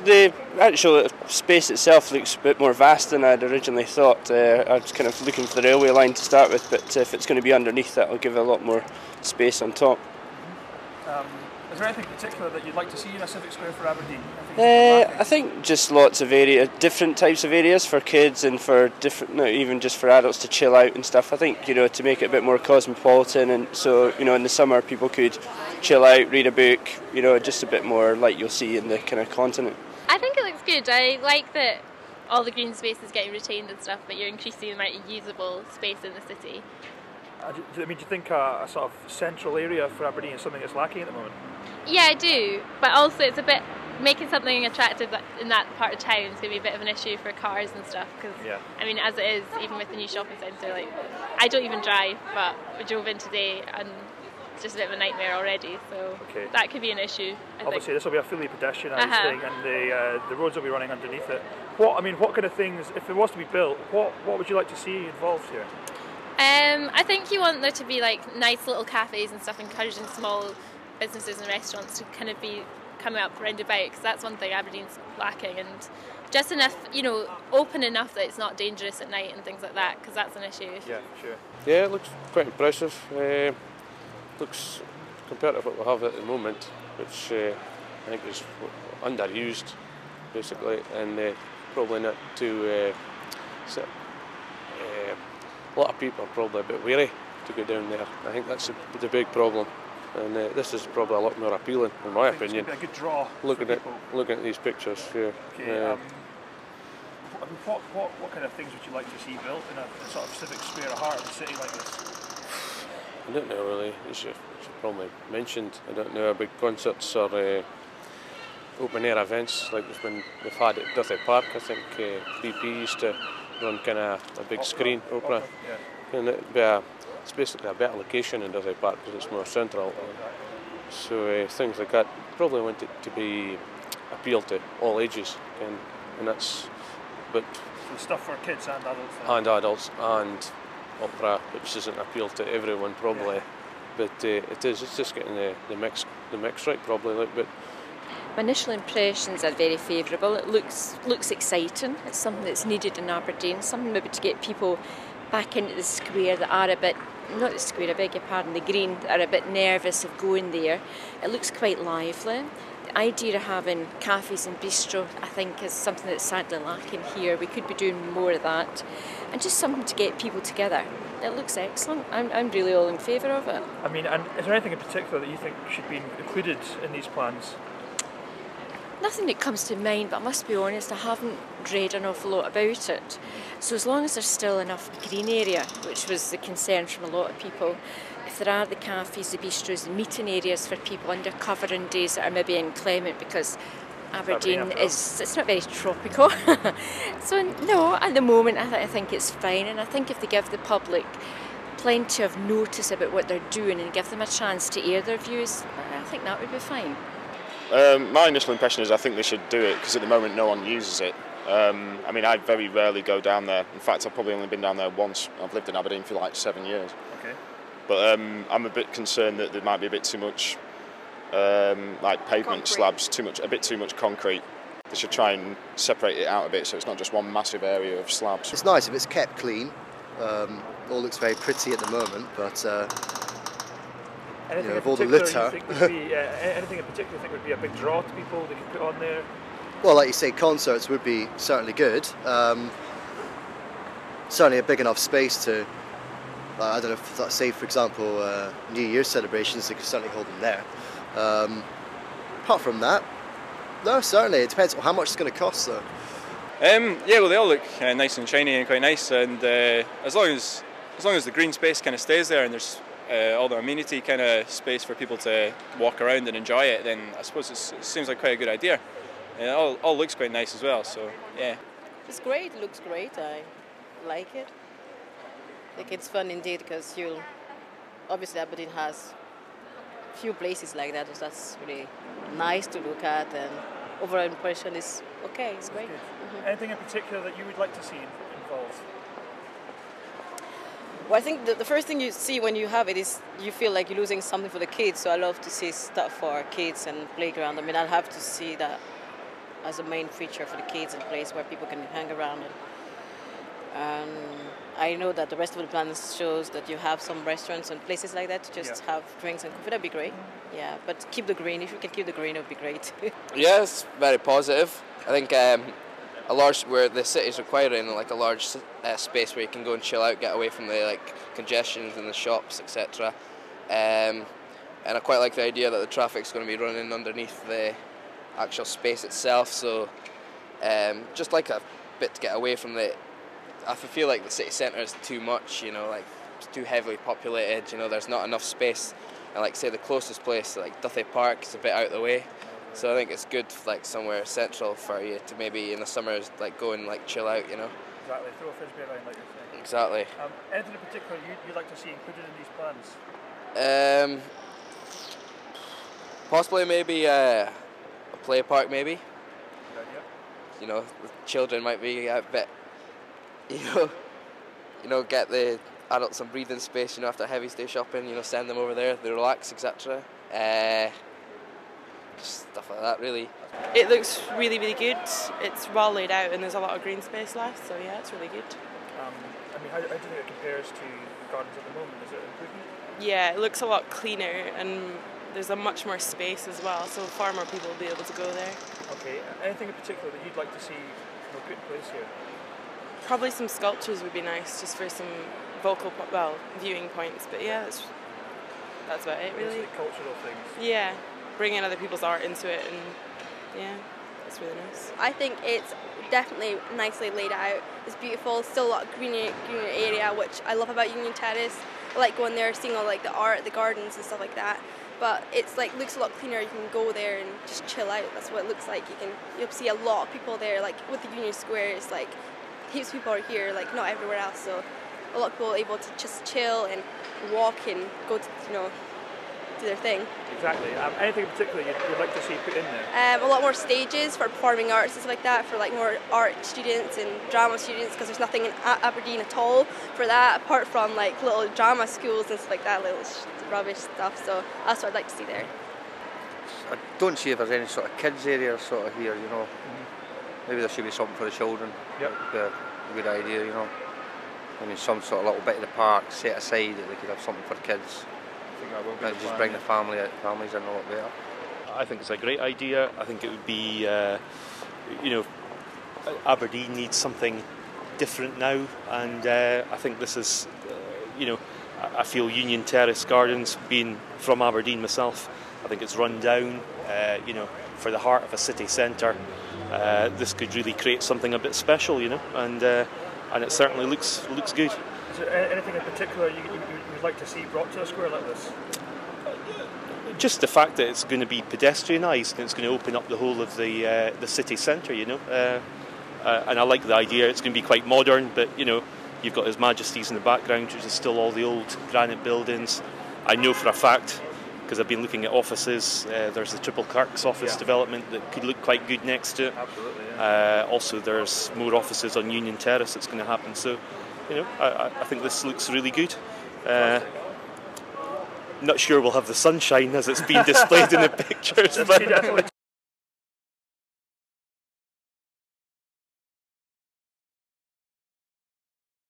the actual space itself looks a bit more vast than I'd originally thought. I was kind of looking for the railway line to start with, but if it's going to be underneath that, it'll give it a lot more space on top. Is there anything particular that you'd like to see in a civic square for Aberdeen? I think just lots of different types of areas for kids and for different, even just for adults to chill out and stuff. I think, to make it a bit more cosmopolitan, and so, in the summer people could chill out, read a book, just a bit more like you'll see in the kind of continent. I think it looks good. I like that all the green space is getting retained and stuff, but you're increasing the amount of usable space in the city. Do you think a sort of central area for Aberdeen is something that's lacking at the moment? Yeah, I do, but also it's a bit, making something attractive in that part of town is going to be a bit of an issue for cars and stuff, because as it is, even with the new shopping centre, I don't even drive, but we drove in today and it's just a bit of a nightmare already, so that could be an issue. Obviously this will be a fully pedestrianised thing, and the roads will be running underneath it. What kind of things, if it was to be built, what would you like to see involved here? I think you want there to be nice little cafes and stuff, encouraging small businesses and restaurants to kind of be coming up round about, because that's one thing Aberdeen's lacking, and just enough, open enough that it's not dangerous at night and things like that, because that's an issue. Yeah, sure. Yeah, it looks quite impressive. Looks compared to what we have at the moment, which I think is underused, basically, and probably not too. A lot of people are probably a bit wary to go down there. I think that's the big problem. And this is probably a lot more appealing, in my opinion. It's going to be a good draw. Looking at these pictures, yeah. Okay, what kind of things would you like to see built in a sort of civic square heart of a city like this? I don't know really. You should probably mentioned. I don't know, big concerts or open air events like we've had at Durfey Park. I think BP used to run kind of a big screen opera, and it's basically a better location in Durfey Park because it's more central. So things like that probably want it to be appeal to all ages, and that's. But so stuff for kids and adults. And adults and opera, which doesn't appeal to everyone probably, but it's just getting the mix right probably. But my initial impressions are very favourable. It looks exciting. It's something that's needed in Aberdeen, something maybe to get people back into the square that are a bit, not the square, I beg your pardon, the green, that are a bit nervous of going there. It looks quite lively. The idea of having cafes and bistro, I think, is something that's sadly lacking here. We could be doing more of that, and just something to get people together. It looks excellent. I'm really all in favour of it. And is there anything in particular that you think should be included in these plans? Nothing that comes to mind, but I must be honest, I haven't read an awful lot about it. So as long as there's still enough green area, which was the concern from a lot of people, if there are the cafes, the bistros, the meeting areas for people under cover on days that are maybe inclement, because Aberdeen it's not very tropical. So no, at the moment I think it's fine, and I think if they give the public plenty of notice about what they're doing and give them a chance to air their views, I think that would be fine. My initial impression is I think they should do it because at the moment no one uses it. I very rarely go down there. In fact, I've probably only been down there once. I've lived in Aberdeen for 7 years. Okay. But I'm a bit concerned that there might be a bit too much pavement concrete slabs, a bit too much concrete. They should try and separate it out a bit so it's not just one massive area of slabs. It's nice if it's kept clean. All looks very pretty at the moment, but anything of all the litter. Anything in particular you think would be a big draw to people they could put on there? Well, like you say, concerts would be certainly good. Certainly a big enough space to, I don't know, say for example, New Year's celebrations, they could certainly hold them there. Apart from that, no, certainly, it depends on how much it's going to cost though. They all look nice and shiny and quite nice, and as long as the green space kind of stays there and there's all the amenity kind of space for people to walk around and enjoy it, then I suppose it seems like quite a good idea. It all looks quite nice as well, so yeah. It's great, it looks great, I like it. I think it's fun indeed because obviously Aberdeen has few places like that, so that's really nice to look at, and overall impression is okay, it's great. Mm-hmm. Anything in particular that you would like to see involved? Well, I think the first thing you see when you have it is you feel like you're losing something for the kids, so I love to see stuff for our kids and playground. I'll have to see that as a main feature for the kids, and a place where people can hang around. And I know that the rest of the plan shows that you have some restaurants and places like that to just have drinks and coffee. That'd be great. Yeah, but keep the green. If you can keep the green, it would be great. Yeah, it's very positive. I think where the city's requiring like a large space where you can go and chill out, get away from the congestions in the shops, etc. And I quite like the idea that the traffic's going to be running underneath the actual space itself. So just like a bit to get away from the. I feel like the city centre is too much, like it's too heavily populated. There's not enough space, and like say the closest place, like Duthie Park, is a bit out of the way. So I think it's good, like somewhere central for you to maybe in the summers, like go and like chill out. Exactly, throw a frisbee around, like you're saying. Exactly. Anything in particular you'd like to see included in these plans? Possibly maybe a play park, maybe. Good idea. The children might be a bit. Get the adults some breathing space, after a heavy day shopping, send them over there, they relax, etc. Just stuff like that, really. It looks really, really good. It's well laid out and there's a lot of green space left, so yeah, it's really good. How do you think it compares to the gardens at the moment? Is it an improvement? Yeah, it looks a lot cleaner and there's a much more space as well, so far more people will be able to go there. Okay, anything in particular that you'd like to see put in place here? Probably some sculptures would be nice, just for some viewing points. But yeah, that's about it, really. Like cultural things. Yeah, bringing other people's art into it, and yeah, it's really nice. I think it's definitely nicely laid out. It's beautiful. Still a lot of greener area, which I love about Union Terrace. I like going there, seeing all like the art, the gardens and stuff like that. But it's looks a lot cleaner. You can go there and just chill out. That's what it looks like. You'll see a lot of people there. Like with the Union Square, it's like. Heaps of people are here, like not everywhere else, so a lot of people are able to just chill and walk and go to, do their thing. Exactly. Anything in particular you'd like to see put in there? A lot more stages for performing arts and stuff like that, for like more art students and drama students, because there's nothing in Aberdeen at all for that, apart from like little drama schools and stuff like that, little rubbish stuff, so that's what I'd like to see there. I don't see if there's any sort of kids area sort of here, Maybe there should be something for the children. Yep. A good idea, some sort of little bit of the park set aside that they could have something for the kids. I think that will be just bring the families in a lot better. I think it's a great idea. I think it would be, Aberdeen needs something different now, and I think this is, I feel Union Terrace Gardens, being from Aberdeen myself, I think it's run down, for the heart of a city centre. This could really create something a bit special, and it certainly looks good. Is there anything in particular you'd like to see brought to a square like this? Just the fact that it's going to be pedestrianised and it's going to open up the whole of the city centre, and I like the idea. It's going to be quite modern, but you've got His Majesty's in the background, which is still all the old granite buildings. I know for a fact, because I've been looking at offices, there's the Triple Kirks office development that could look quite good next to it. Absolutely, yeah. Also, there's more offices on Union Terrace that's going to happen. So, I think this looks really good. Not sure we'll have the sunshine as it's been displayed in the pictures. But definitely